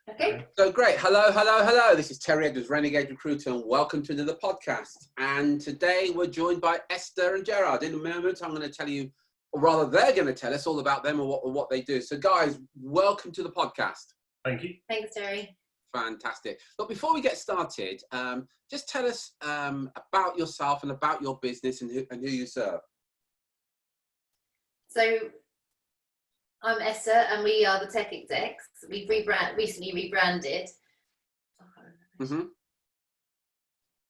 Okay. So great. Hello. This is Terry Edwards, Renegade Recruiter, and welcome to another podcast. And today we're joined by Esther and Gerard. In a moment, I'm going to tell you, or rather they're going to tell us all about them and what they do. So guys, welcome to the podcast. Thank you. Thanks, Terry. Fantastic. But before we get started, just tell us about yourself and about your business and who you serve. So I'm Esther and we are the tech execs. We've recently rebranded. Mm-hmm.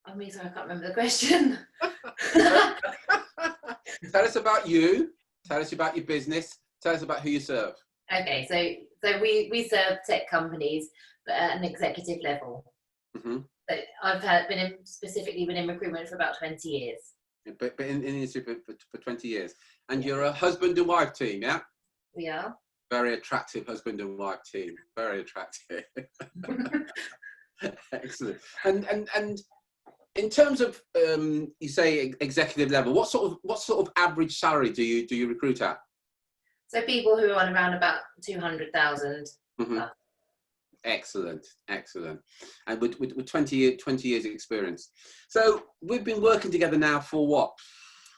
I'm really sorry, I can't remember the question. Tell us about you. Tell us about your business. Tell us about who you serve. Okay, so we serve tech companies, but at an executive level. Mm-hmm. So I've specifically been in recruitment for about 20 years. But in the industry for 20 years. And you're a husband and wife team, yeah? We are. Very attractive husband and wife team. Very attractive. Excellent. And in terms of you say executive level, what sort of average salary do you recruit at? So people who are on around about 200,000. Mm-hmm. Excellent. And with 20 years experience. So we've been working together now for what?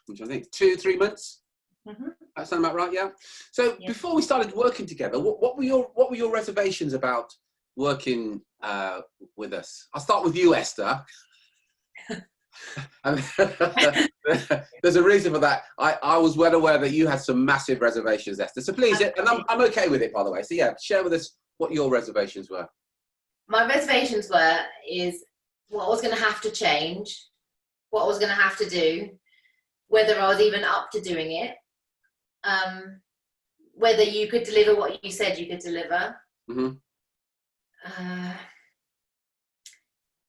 Which I think 2-3 months. Mm-hmm. That sound about right? Yeah. So yeah. Before we started working together, what were your reservations about working with us? I'll start with you, Esther. There's a reason for that. I was well aware that you had some massive reservations, Esther. So please, and I'm okay with it, by the way. So yeah, share with us what your reservations were. My reservations is what I was going to have to change, what I was going to have to do, whether I was even up to doing it, whether you could deliver what you said you could deliver. Mm-hmm.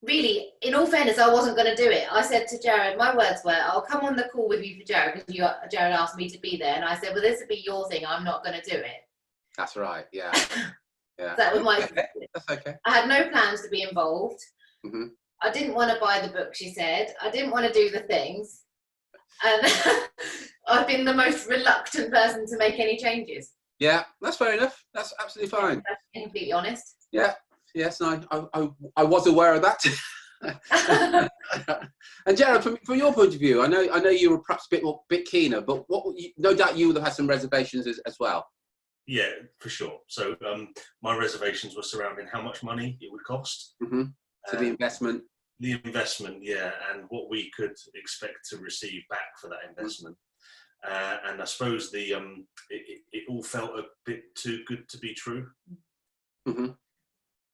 Really, in all fairness, I wasn't going to do it. I said to Jared, my words were, I'll come on the call with you for Jared, because Jared asked me to be there. And I said, well, this will be your thing. I'm not going to do it. That's right. Yeah. Yeah. That was my. That's okay. I had no plans to be involved. Mm-hmm. I didn't want to buy the book, she said. I didn't want to do the things. And I've been the most reluctant person to make any changes. Yeah, that's fair enough. That's absolutely fine. Yeah, that's completely honest. Yeah. Yes, I was aware of that. And Jared, from your point of view, I know you were perhaps a bit keener, but no doubt you would have had some reservations as well. Yeah, for sure. So my reservations were surrounding how much money it would cost. Mm-hmm. So the investment. The investment, yeah, and what we could expect to receive back for that investment. And I suppose it all felt a bit too good to be true. Mm-hmm.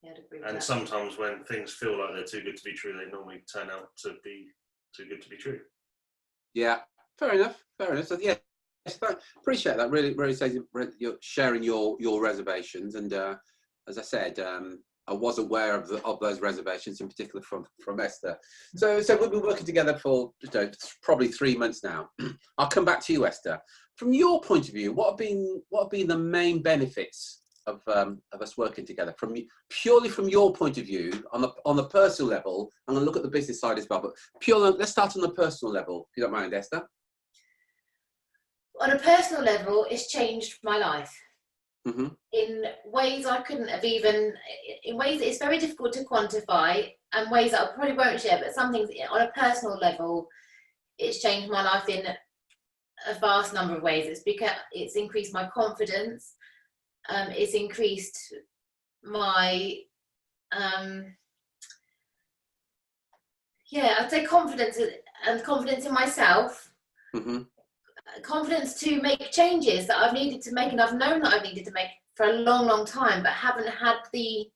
Yeah, I'd agree with and that. sometimes when things feel like they're too good to be true, they normally turn out to be too good to be true. Yeah, fair enough. So yeah, appreciate that. Really says you're sharing your reservations, and as I said, I was aware of those reservations, in particular from Esther. So we've been working together for probably 3 months now. I'll come back to you, Esther. From your point of view, what have been the main benefits of us working together? Purely from your point of view, on the personal level, I'm going to look at the business side as well, but let's start on the personal level, if you don't mind, Esther. On a personal level, it's changed my life. Mm-hmm. In ways I couldn't have in ways that it's very difficult to quantify, and ways that I probably won't share, but some things on a personal level, it's changed my life in a vast number of ways. It's increased my confidence. It's increased my, I'd say confidence in myself. Mm-hmm. Confidence to make changes that I've needed to make, and I've known that I've needed to make for a long time, but haven't had the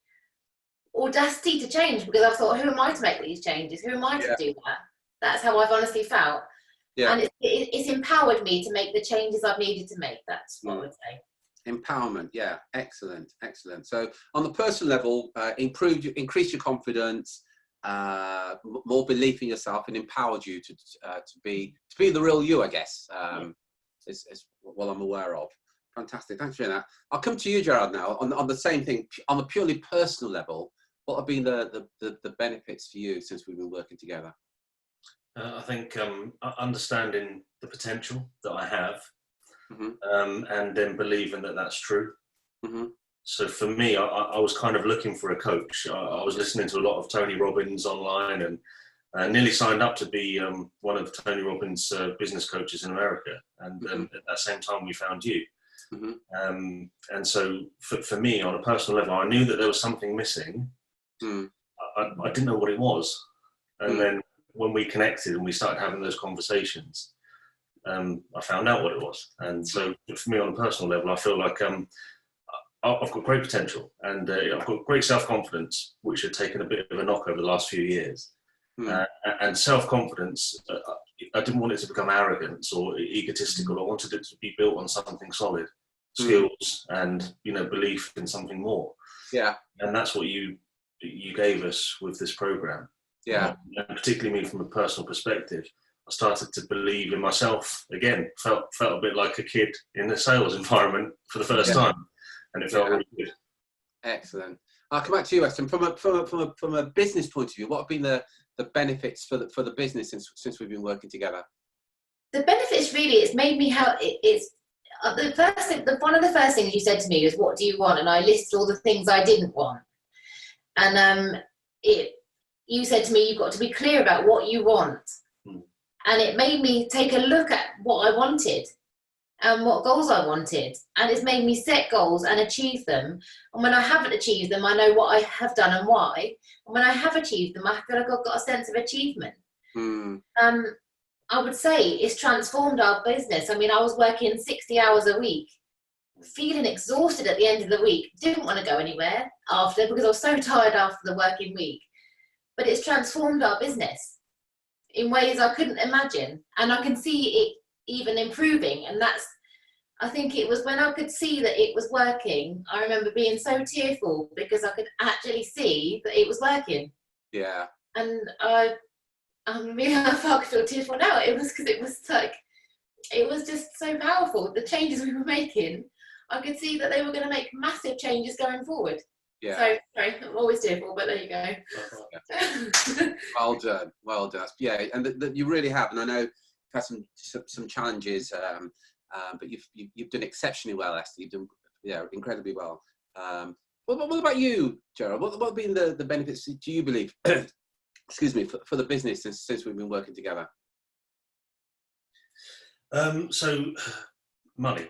audacity to change, because I've thought, who am I to make these changes? Who am I to do that? That's how I've honestly felt. Yeah. And it's empowered me to make the changes I've needed to make. That's what I would say. Empowerment, yeah, excellent. So on the personal level, increased your confidence, more belief in yourself, and empowered you to be the real you, I guess. Is what I'm aware of. Fantastic, thanks for that. I'll come to you, Gerard, now on the same thing. On a purely personal level, what have been the benefits for you since we've been working together? I think understanding the potential that I have, mm-hmm. And then believing that that's true. Mm-hmm. So for me, I was kind of looking for a coach. I was listening to a lot of Tony Robbins online, and nearly signed up to be one of Tony Robbins' business coaches in America. And at that same time, we found you. And so for me, on a personal level, I knew that there was something missing. I didn't know what it was. And then when we connected and we started having those conversations, I found out what it was. And so for me, on a personal level, I feel like I've got great potential, and I've got great self-confidence, which had taken a bit of a knock over the last few years. And self-confidence, I didn't want it to become arrogance or egotistical. I wanted it to be built on something solid, skills, and belief in something more. Yeah. And that's what you gave us with this program. Yeah. And particularly me, from a personal perspective, I started to believe in myself again. Felt a bit like a kid in a sales environment for the first time, and it felt really good. Excellent. I'll come back to you, Esther. From a business point of view, what have been the benefits for the business since we've been working together? The benefits, really, it's made me the first thing. One of the first things you said to me was, "What do you want?" And I listed all the things I didn't want. And you said to me, "You've got to be clear about what you want." And it made me take a look at what I wanted and what goals I wanted. And it's made me set goals and achieve them. And when I haven't achieved them, I know what I have done and why. And when I have achieved them, I feel like I've got a sense of achievement. I would say it's transformed our business. I mean, I was working 60 hours a week, feeling exhausted at the end of the week, didn't want to go anywhere after because I was so tired after the working week. But it's transformed our business in ways I couldn't imagine. And I can see it even improving. And I think it was when I could see that it was working, I remember being so tearful because I could actually see that it was working. Yeah. And I feel tearful now. It was because it was just so powerful. The changes we were making, I could see that they were going to make massive changes going forward. Yeah. So, sorry, I'm always tearful, but there you go. Well done. Yeah, and you really have. And I know you've had some challenges, but you've done exceptionally well, Esther. You've done incredibly well. What about you, Gerald? What have been the benefits, do you believe, excuse me, for the business since we've been working together? So, money.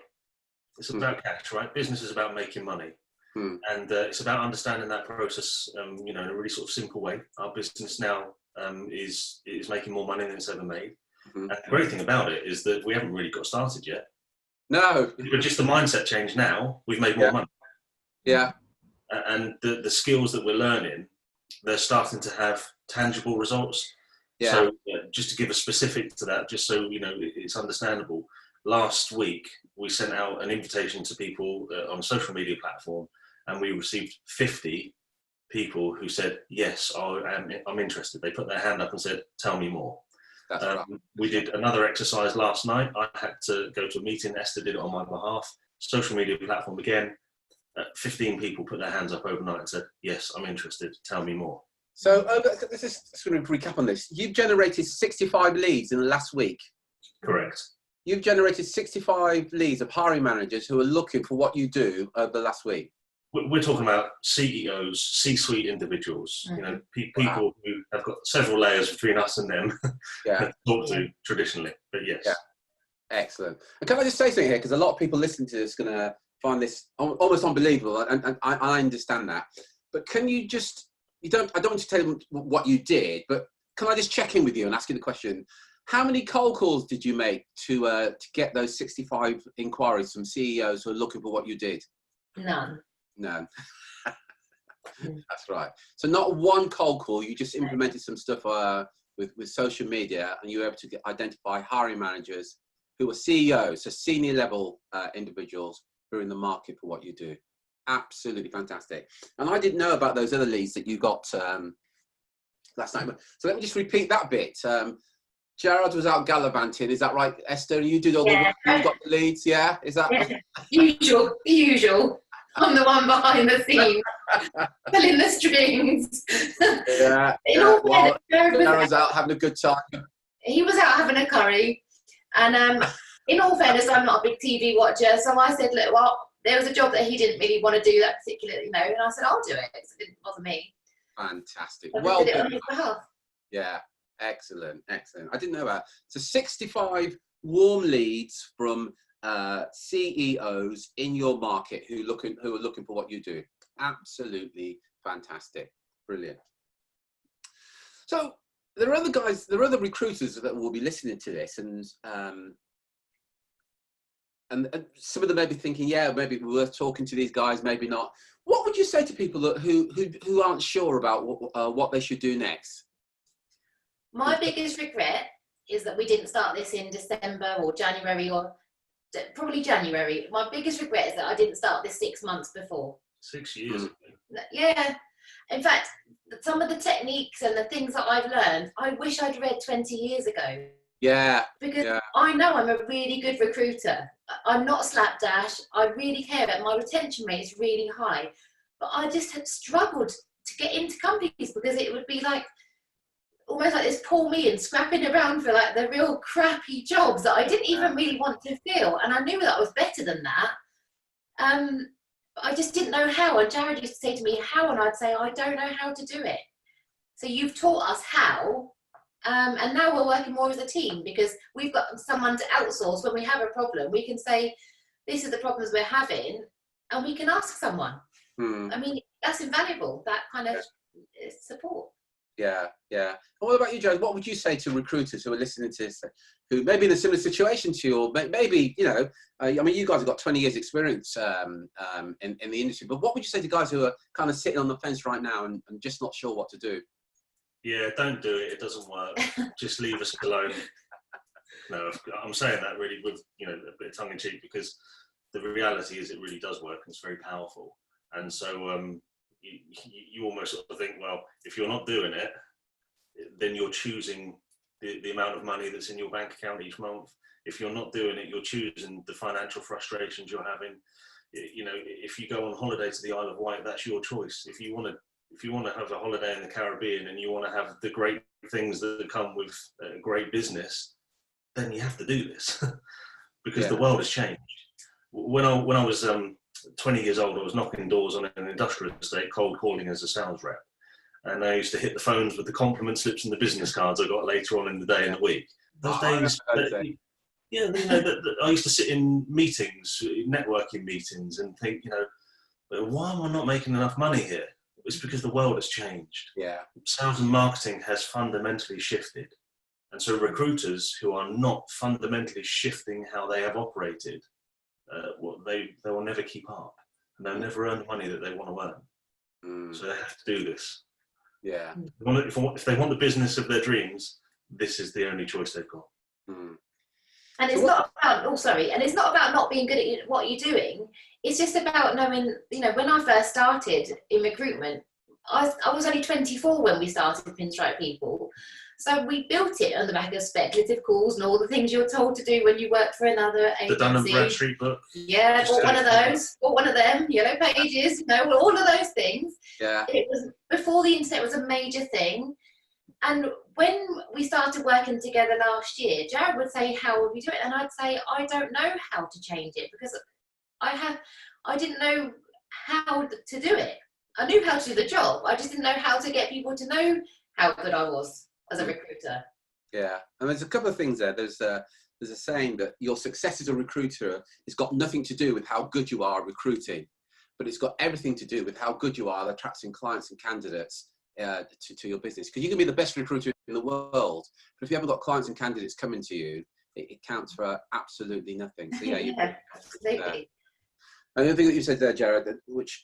It's about cash, right? Business is about making money. And it's about understanding that process, in a really sort of simple way. Our business now is making more money than it's ever made. And the great thing about it is that we haven't really got started yet. No. But just the mindset change now, we've made more money. Yeah. And the skills that we're learning, they're starting to have tangible results. Yeah. So just to give a specific to that, just so it's understandable, last week we sent out an invitation to people on a social media platform, and we received 50 people who said, yes, I'm interested. They put their hand up and said, tell me more. That's right. We did another exercise last night. I had to go to a meeting. Esther did it on my behalf. Social media platform again. 15 people put their hands up overnight and said, yes, I'm interested. Tell me more. So let's just sort of recap on this. You've generated 65 leads in the last week. Correct. You've generated 65 leads of hiring managers who are looking for what you do over the last week. We're talking about CEOs, C-suite individuals, people who have got several layers between us and them to talk to traditionally, but yes. Yeah. Excellent. And can I just say something here, because a lot of people listening to this are going to find this almost unbelievable, and I understand that. But can you just, I don't want to tell them what you did, but can I just check in with you and ask you the question, how many cold calls did you make to get those 65 inquiries from CEOs who are looking for what you did? None. None. That's right. So not one cold call. You just implemented some stuff with social media, and you were able to identify hiring managers who are CEOs, so senior level individuals who are in the market for what you do. Absolutely fantastic. And I didn't know about those other leads that you got last night. So let me just repeat that bit. Jared was out gallivanting, is that right, Esther? You did all the work, you got the leads, yeah? Is that? Yeah. Usual. I'm the one behind the scenes, pulling the strings. Yeah. Jared was out having a good time. He was out having a curry. And in all fairness, I'm not a big TV watcher. So I said, look, well, there was a job that he didn't really want to do that particular, and I said, I'll do it. It didn't bother me. Fantastic. So Well did it on done. his behalf. Yeah, excellent. I didn't know that. So 65 warm leads from CEOs in your market who are looking for what you do. Absolutely fantastic. Brilliant. So there are other recruiters that will be listening to this, and some of them may be thinking, yeah, maybe we're worth talking to these guys, maybe not. What would you say to people who aren't sure about what they should do next? My biggest regret is that we didn't start this in December or January, or probably January. My biggest regret is that I didn't start this 6 months before. 6 years ago. Yeah. In fact, some of the techniques and the things that I've learned, I wish I'd read 20 years ago. Yeah. Because yeah. I know I'm a really good recruiter. I'm not slapdash. I really care about my retention rate is really high. But I just had struggled to get into companies because it would be like almost like this poor me and scrapping around for like the real crappy jobs that I didn't even really want to fill. And I knew that I was better than that. I just didn't know how. And Jared used to say to me, how? And I'd say, I don't know how to do it. So you've taught us how. And now we're working more as a team because we've got someone to outsource. When we have a problem, we can say, these are the problems we're having, and we can ask someone. I mean, that's invaluable, that kind of support. Yeah. And what about you, Jared? What would you say to recruiters who are listening to this, who may be in a similar situation to you, or maybe, I mean, you guys have got 20 years experience in the industry, but what would you say to guys who are kind of sitting on the fence right now and just not sure what to do? Yeah, don't do it. It doesn't work. Just leave us alone. No, I'm saying that really with a bit of tongue in cheek, because the reality is it really does work and it's very powerful. And so you almost sort of think, well, if you're not doing it, then you're choosing the amount of money that's in your bank account each month. If you're not doing it, you're choosing the financial frustrations you're having. If you go on holiday to the Isle of Wight, that's your choice. If you want to have a holiday in the Caribbean and you want to have the great things that come with great business, then you have to do this because the world has changed. When I was 20 years old, I was knocking doors on an industrial estate, cold calling as a sales rep. And I used to hit the phones with the compliment slips and the business cards I got later on in the day and the week. Those days, I used to sit in meetings, networking meetings, and think, why am I not making enough money here? It's because the world has changed. Yeah. Sales and marketing has fundamentally shifted. And so recruiters who are not fundamentally shifting how they have operated, they will never keep up, and they'll never earn the money that they want to earn. So they have to do this. Yeah. If they want the business of their dreams, this is the only choice they've got. And it's not about, and it's not about not being good at what you're doing. It's just about knowing, when I first started in recruitment, I was only 24 when we started Pinstripe People. So we built it on the back of speculative calls and all the things you're told to do when you work for another agency. The Dun & Bradstreet book. Yeah, bought one of those, bought one of them, Yellow Pages, all of those things. Yeah. It was before the internet was a major thing. And when we started working together last year, Jared would say, how would we do it? And I'd say, I don't know how to change it, because I didn't know how to do it. I knew how to do the job. I just didn't know how to get people to know how good I was as a recruiter. Yeah, and there's a couple of things there. There's a saying that your success as a recruiter has got nothing to do with how good you are recruiting, but it's got everything to do with how good you are at attracting clients and candidates to your business. Because you can be the best recruiter in the world, but if you haven't got clients and candidates coming to you, it counts for absolutely nothing. So yeah, absolutely. And the other thing that you said there, Jared, which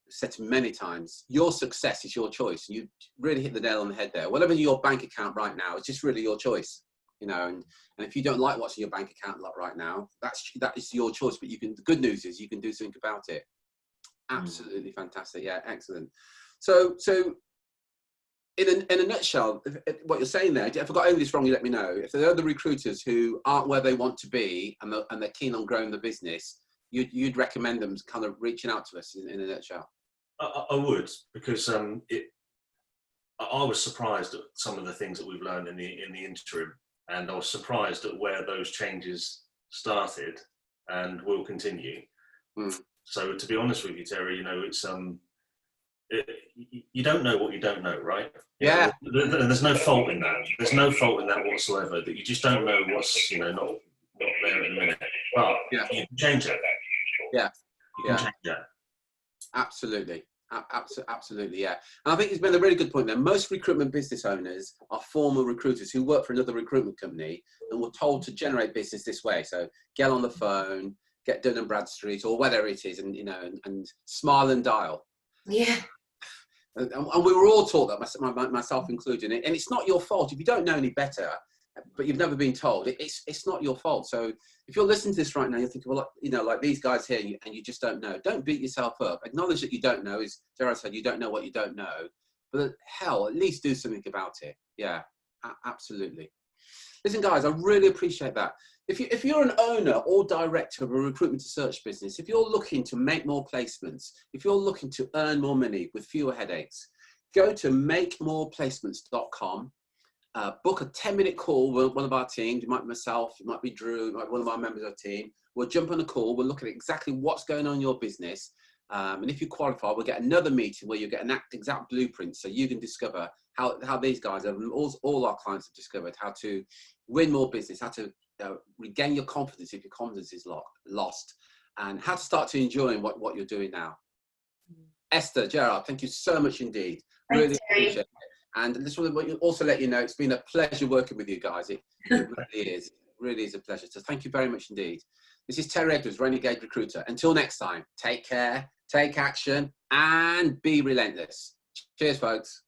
said many times, your success is your choice. You really hit the nail on the head there. Whatever your bank account right now, it's just really your choice. And if you don't like what's in your bank account right now, that is your choice. But the good news is you can do something about it. Absolutely fantastic. Yeah, excellent. So in a nutshell, what you're saying there, if I got any of this wrong, you let me know. If there are other recruiters who aren't where they want to be and they're keen on growing the business, you'd recommend them kind of reaching out to us in a nutshell. I would, because I was surprised at some of the things that we've learned in the interim, and I was surprised at where those changes started and will continue. So to be honest with you, Terry, you know, it's you don't know what you don't know, right? Yeah. There's no fault in that. There's no fault in that whatsoever. That you just don't know what's, you know, not there in a minute. But you can change that. Yeah. You can change that. Absolutely. Absolutely, yeah. And I think it's been a really good point there. Most recruitment business owners are former recruiters who work for another recruitment company and were told to generate business this way. So get on the phone, get Dun & Bradstreet or whatever it is, and, you know, and smile and dial. Yeah. And we were all taught that, myself included. And it's not your fault if you don't know any better, but you've never been told. It's not your fault. So if you're listening to this right now, you're thinking, well, you know, like these guys here, and you just don't know. Don't beat yourself up. Acknowledge that you don't know. As Jared said, you don't know what you don't know. But hell, at least do something about it. Yeah, absolutely. Listen, guys, I really appreciate that. If you're an owner or director of a recruitment to search business, if you're looking to make more placements, if you're looking to earn more money with fewer headaches, go to makemoreplacements.com. Book a 10-minute call with one of our teams. It might be myself, it might be Drew, it might be one of our members of our team. We'll jump on a call. We'll look at exactly what's going on in your business. And if you qualify, we'll get another meeting where you get an exact blueprint so you can discover how these guys have, all our clients have discovered how to win more business, how to regain your confidence if your confidence is lost, and how to start to enjoy what you're doing now. Esther, Gerard, thank you so much indeed. Really appreciate it. And I just want to also let you know, it's been a pleasure working with you guys. It really is a pleasure. So thank you very much indeed. This is Terry Edwards, Renegade Recruiter. Until next time, take care, take action, and be relentless. Cheers, folks.